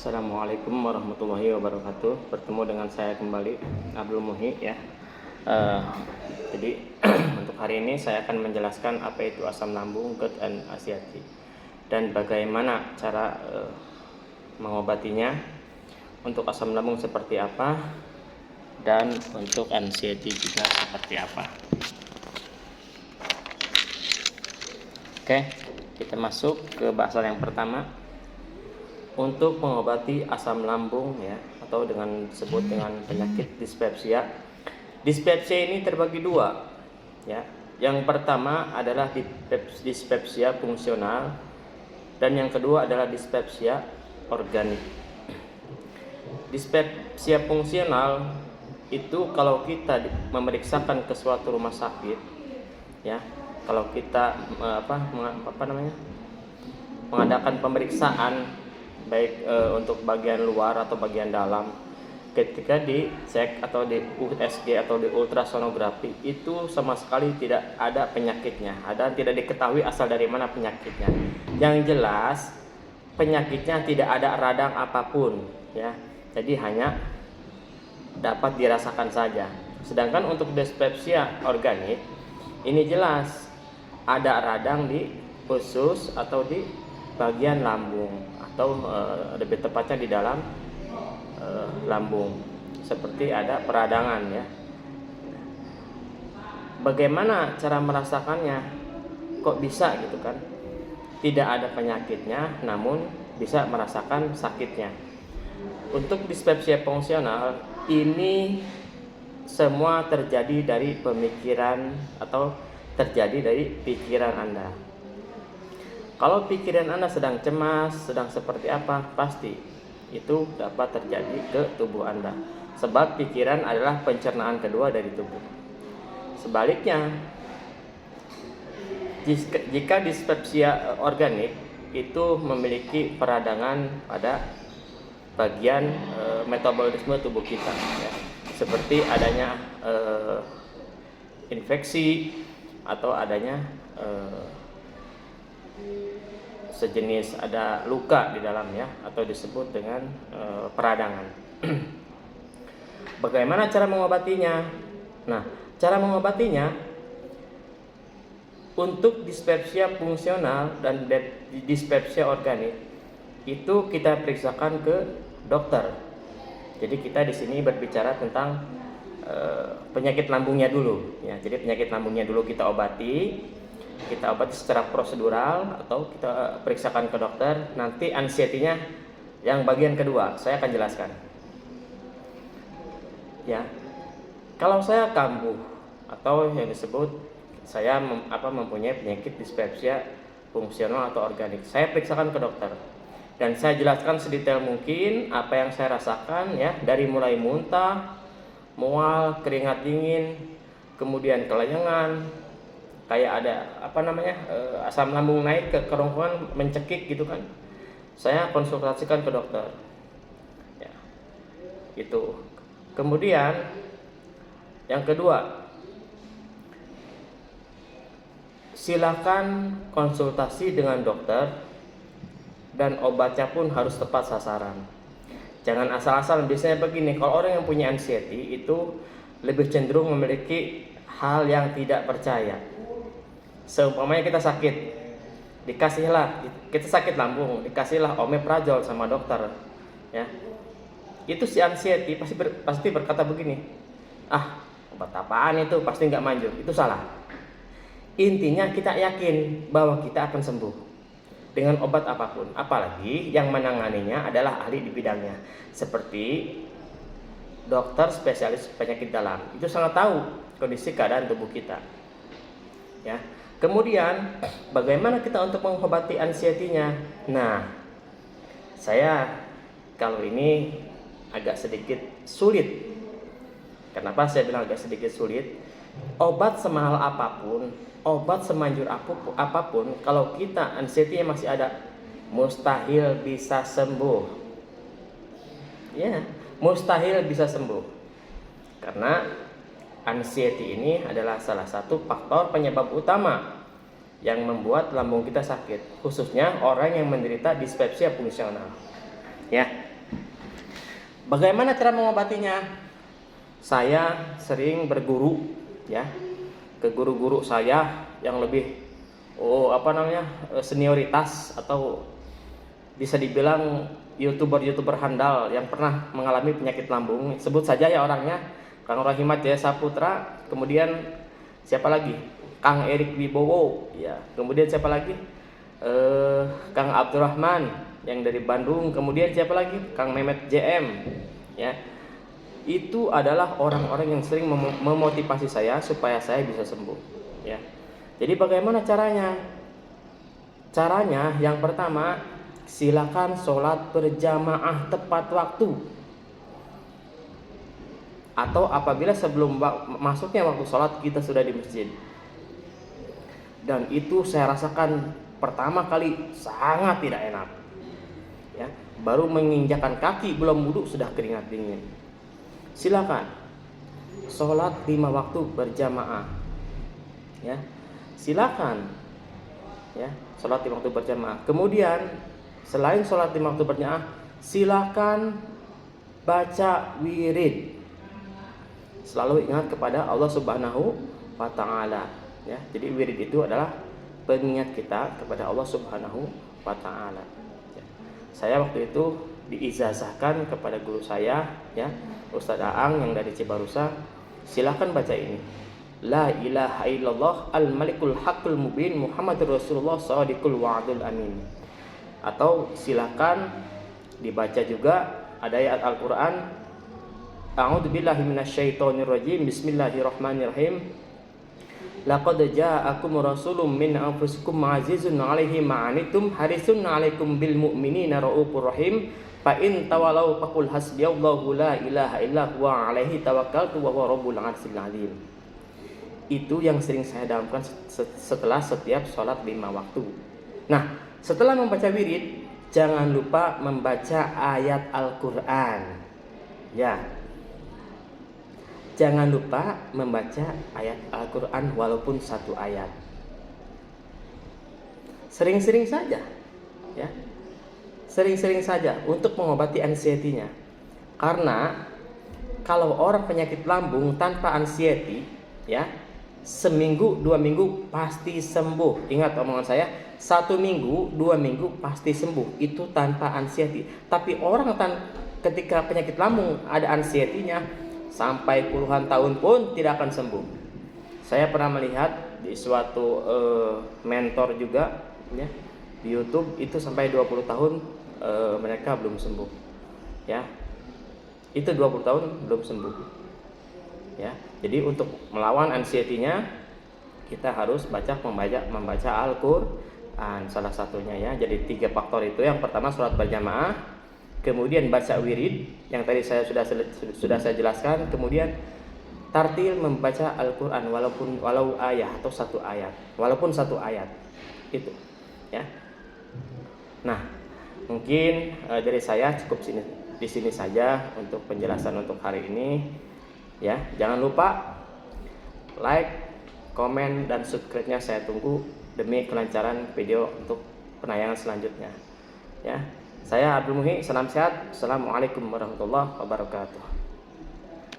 Assalamualaikum warahmatullahi wabarakatuh. Bertemu dengan saya kembali, Abdul Muhi ya. Jadi untuk hari ini saya akan menjelaskan apa itu asam lambung, GERD and anxiety, dan bagaimana cara mengobatinya. Untuk asam lambung seperti apa, dan untuk anxiety juga seperti apa. Oke, kita masuk ke bahasan yang pertama. Untuk mengobati asam lambung ya, atau dengan disebut dengan penyakit dispepsia. Dispepsia ini terbagi dua ya. Yang pertama adalah dispepsia fungsional, dan yang kedua adalah dispepsia organik. Dispepsia fungsional itu kalau kita memeriksakan ke suatu rumah sakit ya, kalau kita mengadakan pemeriksaan baik untuk bagian luar atau bagian dalam, ketika dicek atau di USG atau di ultrasonografi itu sama sekali tidak ada penyakitnya, tidak diketahui asal dari mana penyakitnya. Yang jelas penyakitnya tidak ada radang apapun ya, jadi hanya dapat dirasakan saja. Sedangkan untuk dispepsia organik ini jelas ada radang di usus atau di bagian lambung, atau lebih tepatnya di dalam lambung, seperti ada peradangan ya. Bagaimana cara merasakannya? Kok bisa gitu kan? Tidak ada penyakitnya namun bisa merasakan sakitnya. Untuk dispepsia fungsional ini semua terjadi dari pemikiran atau terjadi dari pikiran Anda. Kalau pikiran Anda sedang cemas, sedang seperti apa, pasti itu dapat terjadi ke tubuh Anda. Sebab pikiran adalah pencernaan kedua dari tubuh. Sebaliknya, jika dispepsia organik itu memiliki peradangan pada bagian metabolisme tubuh kita ya. Seperti adanya infeksi atau adanya sejenis ada luka di dalamnya, atau disebut dengan peradangan. Bagaimana cara mengobatinya? Nah, cara mengobatinya untuk dispepsia fungsional dan dispepsia organik itu kita periksakan ke dokter. Jadi kita di sini berbicara tentang penyakit lambungnya dulu ya. Jadi penyakit lambungnya dulu kita obati secara prosedural atau kita periksakan ke dokter. Nanti anxiety-nya yang bagian kedua saya akan jelaskan ya. Kalau saya kambuh atau yang disebut saya mempunyai penyakit dispepsia fungsional atau organik, saya periksakan ke dokter dan saya jelaskan sedetail mungkin apa yang saya rasakan ya, dari mulai muntah, mual, keringat dingin, kemudian kelayangan, kayak ada asam lambung naik ke kerongkongan, mencekik gitu kan. Saya konsultasikan ke dokter ya, itu. Kemudian yang kedua, silakan konsultasi dengan dokter, dan obatnya pun harus tepat sasaran. Jangan asal-asalan. Biasanya begini, kalau orang yang punya anxiety itu lebih cenderung memiliki hal yang tidak percaya. Seumpamanya kita sakit, kita sakit lambung, dikasihlah omeprazol sama dokter ya. Itu si anxiety pasti berkata begini, obat apaan itu, pasti nggak manjur. Itu salah. Intinya kita yakin bahwa kita akan sembuh dengan obat apapun, apalagi yang menanganinya adalah ahli di bidangnya, seperti dokter spesialis penyakit dalam. Itu sangat tahu kondisi keadaan tubuh kita ya. Kemudian bagaimana kita untuk mengobati anxiety-nya? Nah, saya kalau ini agak sedikit sulit. Kenapa saya bilang agak sedikit sulit? Obat semahal apapun, obat semanjur apapun, kalau kita anxiety-nya masih ada, mustahil bisa sembuh ya, mustahil bisa sembuh. Karena anxiety ini adalah salah satu faktor penyebab utama yang membuat lambung kita sakit, khususnya orang yang menderita dispepsia fungsional. Ya, Bagaimana cara mengobatinya? Saya sering berguru ya ke guru-guru saya yang lebih senioritas, atau bisa dibilang youtuber handal yang pernah mengalami penyakit lambung. Sebut saja ya orangnya, Kang Rahimat Jaya Saputra, kemudian siapa lagi, Kang Erik Wibowo ya, kemudian siapa lagi, Kang Abdurrahman yang dari Bandung, kemudian siapa lagi, Kang Mehmet JM ya. Itu adalah orang-orang yang sering memotivasi saya supaya saya bisa sembuh ya. Jadi bagaimana caranya? Caranya yang pertama, silakan sholat berjamaah tepat waktu, atau apabila sebelum masuknya waktu sholat kita sudah di masjid. Dan itu saya rasakan pertama kali sangat tidak enak ya. Baru menginjakan kaki belum wudhu sudah keringat dingin. Silakan sholat 5 waktu berjamaah ya, silakan ya, sholat 5 waktu berjamaah. Kemudian selain sholat 5 waktu berjamaah, silakan baca wirid. Selalu ingat kepada Allah Subhanahu wa Ta'ala ya. Jadi wirid itu adalah pengingat kita kepada Allah Subhanahu wa Ta'ala ya. Saya waktu itu diijazahkan kepada guru saya ya, Ustadz Aang yang dari Cibarusa, silakan baca ini, La ilaha illallah al-malikul haqqul mubin Muhammadur Rasulullah shadiqul wa'dul amin. Atau silakan dibaca juga ada ayat Al-Quran, A'udzubillahi minasyaitonir rajim, Bismillahirrahmanirrahim, Laqad ja'akum rasulun min anfusikum azizun 'alaihi ma'anitum harisun 'alaikum bil mu'minina raufur rahim. Fa in tawalau faqul hasbiyallahu la ilaha illa huwa 'alaihi tawakkaltu wa huwa rabbul 'arsyil 'azim. Itu yang sering saya dalamkan setelah setiap sholat 5 waktu. Nah, setelah membaca wirid, jangan lupa membaca ayat Al-Quran ya. Jangan lupa membaca ayat Al-Quran walaupun 1 ayat. Sering-sering saja ya. Sering-sering saja untuk mengobati anxiety-nya. Karena kalau orang penyakit lambung tanpa anxiety ya, seminggu 2 minggu pasti sembuh. Ingat omongan saya, 1 minggu 2 minggu pasti sembuh, itu tanpa anxiety. Tapi orang ketika penyakit lambung ada anxiety-nya, sampai puluhan tahun pun tidak akan sembuh. Saya pernah melihat di suatu mentor juga ya, di YouTube, itu sampai 20 tahun mereka belum sembuh ya. Itu 20 tahun belum sembuh ya. Jadi untuk melawan anxiety-nya kita harus membaca Al-Quran salah satunya ya. Jadi 3 faktor itu. Yang pertama sholat berjamaah, kemudian baca wirid yang tadi saya sudah saya jelaskan, kemudian tartil membaca Al-Quran walau ayat atau 1 ayat, walaupun 1 ayat itu ya. Nah, mungkin dari saya cukup di sini saja untuk penjelasan untuk hari ini ya. Jangan lupa like, komen, dan subscribe-nya saya tunggu demi kelancaran video untuk penayangan selanjutnya ya. Saya Abdul Muhi, salam sehat. Assalamualaikum warahmatullahi wabarakatuh.